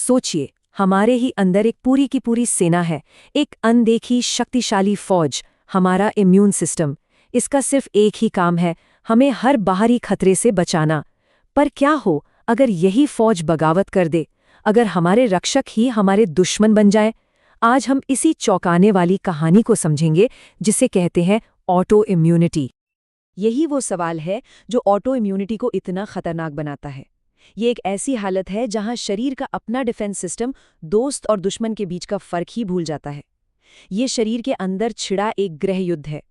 सोचिए, हमारे ही अंदर एक पूरी की पूरी सेना है, एक अनदेखी शक्तिशाली फौज, हमारा इम्यून सिस्टम। इसका सिर्फ एक ही काम है, हमें हर बाहरी खतरे से बचाना। पर क्या हो अगर यही फौज बगावत कर दे, अगर हमारे रक्षक ही हमारे दुश्मन बन जाए? आज हम इसी चौंकाने वाली कहानी को समझेंगे जिसे कहते हैं ऑटो इम्यूनिटी। यही वो सवाल है जो ऑटो इम्यूनिटी को इतना खतरनाक बनाता है। ये एक ऐसी हालत है जहां शरीर का अपना डिफेंस सिस्टम दोस्त और दुश्मन के बीच का फर्क ही भूल जाता है। ये शरीर के अंदर छिड़ा एक गृह युद्ध है,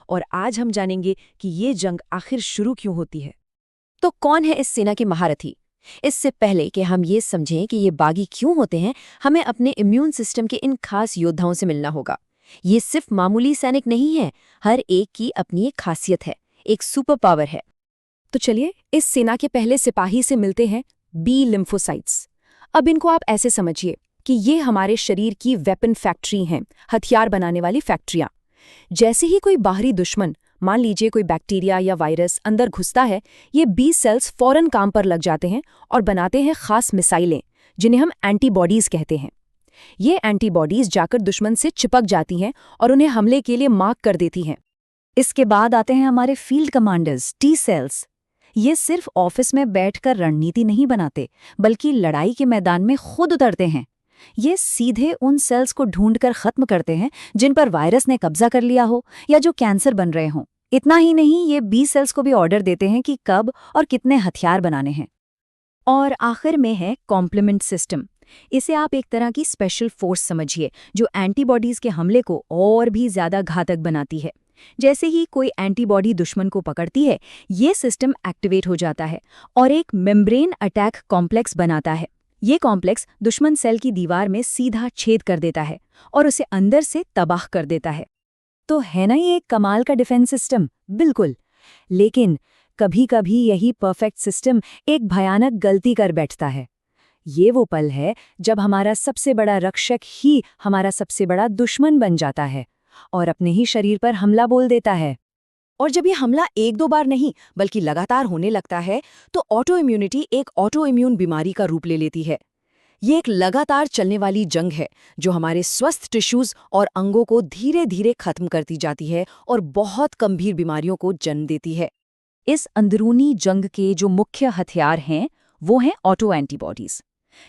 और आज हम जानेंगे कि ये जंग आखिर शुरू क्यों होती है। तो कौन है इस सेना के महारथी? इससे पहले कि हम ये समझें कि ये बागी क्यों होते हैं, हमें अपने इम्यून सिस्टम के इन खास योद्धाओं से मिलना होगा। ये सिर्फ मामूली सैनिक नहीं है, हर एक की अपनी एक खासियत है, एक सुपर पावर है। तो चलिए इस सेना के पहले सिपाही से मिलते हैं, बी लिम्फोसाइट्स। अब इनको आप ऐसे समझिए कि ये हमारे शरीर की वेपन फैक्ट्री हैं, हथियार बनाने वाली फैक्ट्रियां। जैसे ही कोई बाहरी दुश्मन, मान लीजिए कोई बैक्टीरिया या वायरस अंदर घुसता है, ये बी सेल्स फौरन काम पर लग जाते हैं और बनाते हैं खास मिसाइलें, जिन्हें हम एंटीबॉडीज कहते हैं। ये एंटीबॉडीज जाकर दुश्मन से चिपक जाती हैं और उन्हें हमले के लिए मार्क कर देती हैं। इसके बाद आते हैं हमारे फील्ड कमांडर्स, टी सेल्स। ये सिर्फ ऑफिस में बैठकर रणनीति नहीं बनाते, बल्कि लड़ाई के मैदान में खुद उतरते हैं। ये सीधे उन सेल्स को ढूंढकर खत्म करते हैं जिन पर वायरस ने कब्जा कर लिया हो या जो कैंसर बन रहे हों। इतना ही नहीं, ये बी सेल्स को भी ऑर्डर देते हैं कि कब और कितने हथियार बनाने हैं। और आखिर में है कॉम्प्लीमेंट सिस्टम। इसे आप एक तरह की स्पेशल फोर्स समझिए, जो एंटीबॉडीज के हमले को और भी ज्यादा घातक बनाती है। जैसे ही कोई एंटीबॉडी दुश्मन को पकड़ती है, ये सिस्टम एक्टिवेट हो जाता है और एक मेम्ब्रेन अटैक कॉम्प्लेक्स बनाता है। ये कॉम्प्लेक्स दुश्मन सेल की दीवार में सीधा छेद कर देता है और उसे अंदर से तबाह कर देता है। तो है ना ये एक कमाल का डिफेंस सिस्टम? बिल्कुल। लेकिन कभी-कभी यही परफेक्ट सिस्टम एक भयानक गलती कर बैठता है। ये वो पल है जब हमारा सबसे बड़ा रक्षक ही हमारा सबसे बड़ा दुश्मन बन जाता है और अपने ही शरीर पर हमला बोल देता है। और जब ये हमला एक दो बार नहीं बल्कि लगातार होने लगता है, तो ऑटो इम्यूनिटी एक ऑटो इम्यून बीमारी का रूप ले लेती है। ये एक लगातार चलने वाली जंग है जो हमारे स्वस्थ टिश्यूज और अंगों को धीरे धीरे खत्म करती जाती है और बहुत गंभीर बीमारियों को जन्म देती है। इस अंदरूनी जंग के जो मुख्य हथियार हैं, वो हैं ऑटो एंटीबॉडीज।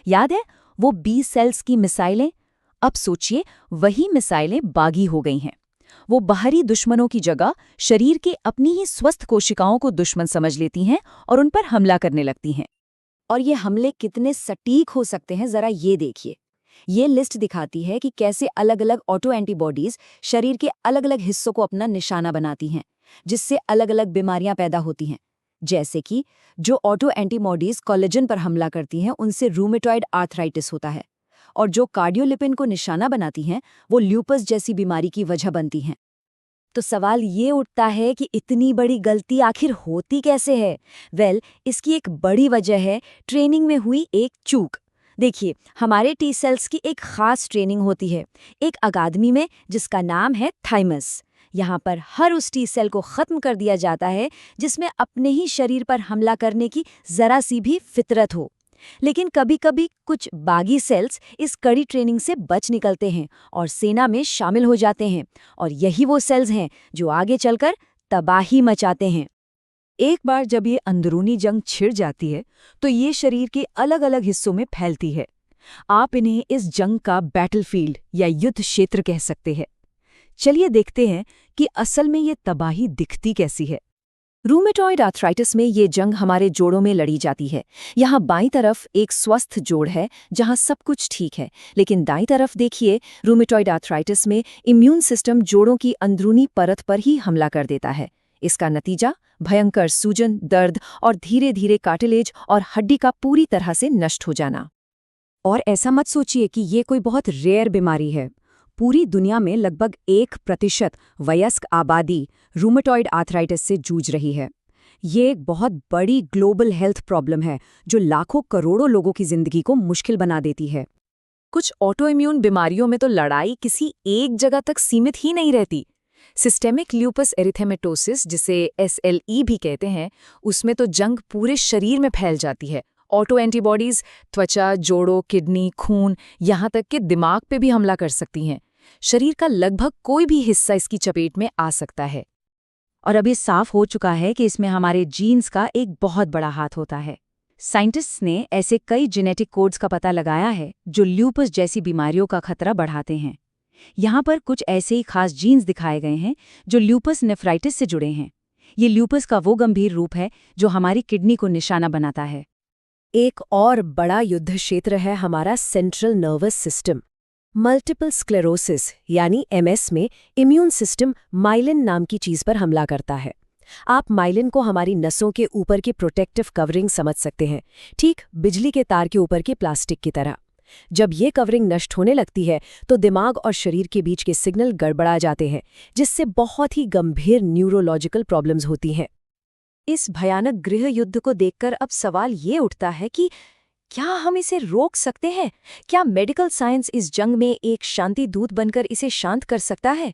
याद है वो बी सेल्स की मिसाइलें? अब सोचिए, वही मिसाइलें बागी हो गई हैं। वो बाहरी दुश्मनों की जगह शरीर के अपनी ही स्वस्थ कोशिकाओं को दुश्मन समझ लेती हैं और उन पर हमला करने लगती हैं। और ये हमले कितने सटीक हो सकते हैं, जरा ये देखिए। ये लिस्ट दिखाती है कि कैसे अलग अलग ऑटो एंटीबॉडीज शरीर के अलग अलग हिस्सों को अपना निशाना बनाती हैं, जिससे अलग अलग बीमारियां पैदा होती हैं। जैसे कि जो ऑटो एंटीबॉडीज कोलेजन पर हमला करती हैं, उनसे रूमेटॉइड आर्थराइटिस होता है, और जो कार्डियोलिपिन को निशाना बनाती हैं, वो ल्यूपस जैसी बीमारी की वजह बनती हैं। तो सवाल ये उठता है कि इतनी बड़ी गलती आखिर होती कैसे है? इसकी एक बड़ी वजह है ट्रेनिंग में हुई एक चूक। देखिए, हमारे टी सेल्स की एक खास ट्रेनिंग होती है, एक अकादमी में जिसका नाम है थाइमस। यहाँ पर हर उस टी सेल को खत्म कर दिया जाता है जिसमें अपने ही शरीर पर हमला करने की जरा सी भी फितरत हो। लेकिन कभी-कभी कुछ बागी सेल्स इस कड़ी ट्रेनिंग से बच निकलते हैं और सेना में शामिल हो जाते हैं, और यही वो सेल्स हैं जो आगे चलकर तबाही मचाते हैं। एक बार जब ये अंदरूनी जंग छिड़ जाती है, तो ये शरीर के अलग-अलग हिस्सों में फैलती है। आप इन्हें इस जंग का बैटलफील्ड या युद्ध क्षेत्र कह सकते हैं। चलिए देखते हैं कि असल में ये तबाही दिखती कैसी है। रूमेटॉइड आर्थराइटिस में ये जंग हमारे जोड़ों में लड़ी जाती है। यहाँ बाईं तरफ एक स्वस्थ जोड़ है जहाँ सब कुछ ठीक है, लेकिन दाईं तरफ देखिए, रूमेटॉइड आर्थराइटिस में इम्यून सिस्टम जोड़ों की अंदरूनी परत पर ही हमला कर देता है। इसका नतीजा भयंकर सूजन, दर्द और धीरे धीरे कार्टिलेज और हड्डी का पूरी तरह से नष्ट हो जाना। और ऐसा मत सोचिए कि ये कोई बहुत रेयर बीमारी है। पूरी दुनिया में लगभग 1% वयस्क आबादी रूमेटॉइड आर्थराइटिस से जूझ रही है। ये एक बहुत बड़ी ग्लोबल हेल्थ प्रॉब्लम है जो लाखों करोड़ों लोगों की जिंदगी को मुश्किल बना देती है। कुछ ऑटो इम्यून बीमारियों में तो लड़ाई किसी एक जगह तक सीमित ही नहीं रहती। सिस्टेमिक ल्यूपस एरिथेमेटोसिस, जिसे SLE भी कहते हैं, उसमें तो जंग पूरे शरीर में फैल जाती है ऑटो एंटीबॉडीज त्वचा, जोड़ों, किडनी, खून, यहाँ तक कि दिमाग पे भी हमला कर सकती हैं। शरीर का लगभग कोई भी हिस्सा इसकी चपेट में आ सकता है। और अब ये साफ हो चुका है कि इसमें हमारे जीन्स का एक बहुत बड़ा हाथ होता है। साइंटिस्ट्स ने ऐसे कई जेनेटिक कोड्स का पता लगाया है जो ल्यूपस जैसी बीमारियों का खतरा बढ़ाते हैं। यहाँ पर कुछ ऐसे ही खास जीन्स दिखाए गए हैं जो ल्यूपस नेफ्राइटिस से जुड़े हैं। ये ल्यूपस का वो गंभीर रूप है जो हमारी किडनी को निशाना बनाता है। एक और बड़ा युद्ध क्षेत्र है हमारा central nervous system. Multiple sclerosis यानी एमएस में इम्यून सिस्टम माइलिन नाम की चीज पर हमला करता है। आप माइलिन को हमारी नसों के ऊपर की प्रोटेक्टिव कवरिंग समझ सकते हैं, ठीक बिजली के तार के ऊपर के प्लास्टिक की तरह। जब ये कवरिंग नष्ट होने लगती है तो दिमाग और शरीर के बीच के सिग्नल गड़बड़ा जाते हैं, जिससे बहुत ही गंभीर न्यूरोलॉजिकल प्रॉब्लम्स होती हैं। इस भयानक गृह युद्ध को देखकर अब सवाल ये उठता है कि क्या हम इसे रोक सकते हैं? क्या मेडिकल साइंस इस जंग में एक शांति दूत बनकर इसे शांत कर सकता है?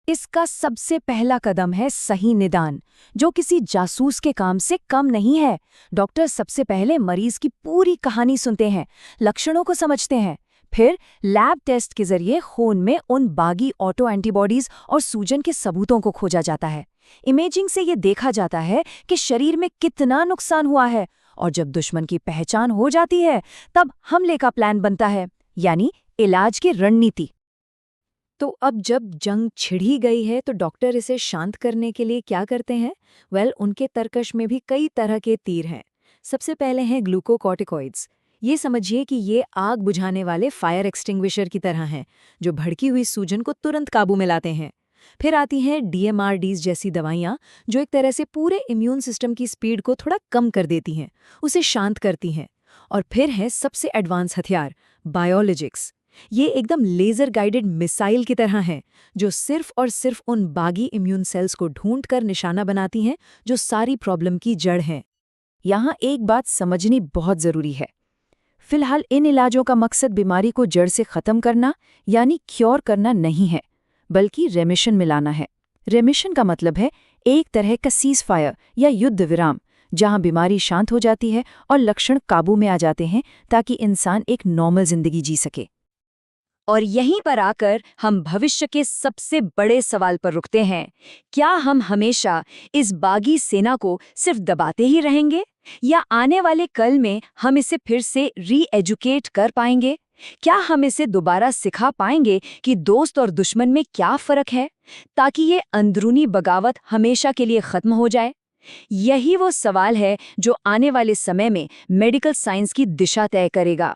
इसका सबसे पहला कदम है सही निदान, जो किसी जासूस के काम से कम नहीं है। डॉक्टर सबसे पहले मरीज की पूरी कहानी सुनते हैं, लक्षणों को समझते हैं, फिर लैब टेस्ट के जरिए खून में उन बागी ऑटो एंटीबॉडीज और सूजन के सबूतों को खोजा जाता है। इमेजिंग से ये देखा जाता है कि शरीर में कितना नुकसान हुआ है, और जब दुश्मन की पहचान हो जाती है तब हमले का प्लान बनता है, यानी इलाज की रणनीति। तो अब जब जंग छिड़ ही गई है तो डॉक्टर इसे शांत करने के लिए क्या करते हैं? उनके तर्कश में भी कई तरह के तीर हैं। सबसे पहले हैं ग्लूकोकॉर्टिकॉइड्स। ये समझिए कि ये आग बुझाने वाले फायर एक्सटिंग्विशर की तरह हैं, जो भड़की हुई सूजन को तुरंत काबू में लाते हैं। फिर आती हैं DMRDs जैसी दवाइयाँ, जो एक तरह से पूरे इम्यून सिस्टम की स्पीड को थोड़ा कम कर देती हैं, उसे शांत करती हैं। और फिर है सबसे एडवांस हथियार, बायोलॉजिक्स। ये एकदम लेज़र गाइडेड मिसाइल की तरह हैं, जो सिर्फ और सिर्फ उन बागी इम्यून सेल्स को ढूंढकर निशाना बनाती हैं जो सारी प्रॉब्लम की जड़ हैं। यहाँ एक बात समझनी बहुत ज़रूरी है। फिलहाल इन इलाजों का मकसद बीमारी को जड़ से ख़त्म करना यानी क्योर करना नहीं है, बल्कि रेमिशन में लाना है। रेमिशन का मतलब है एक तरह का सीज फायर या युद्ध विराम, जहां बीमारी शांत हो जाती है और लक्षण काबू में आ जाते हैं, ताकि इंसान एक नॉर्मल जिंदगी जी सके। और यहीं पर आकर हम भविष्य के सबसे बड़े सवाल पर रुकते हैं। क्या हम हमेशा इस बागी सेना को सिर्फ दबाते ही रहेंगे, या आने वाले कल में हम इसे फिर से री-एजुकेट कर पाएंगे? क्या हम इसे दोबारा सिखा पाएंगे कि दोस्त और दुश्मन में क्या फर्क है, ताकि ये अंदरूनी बगावत हमेशा के लिए खत्म हो जाए? यही वो सवाल है जो आने वाले समय में मेडिकल साइंस की दिशा तय करेगा।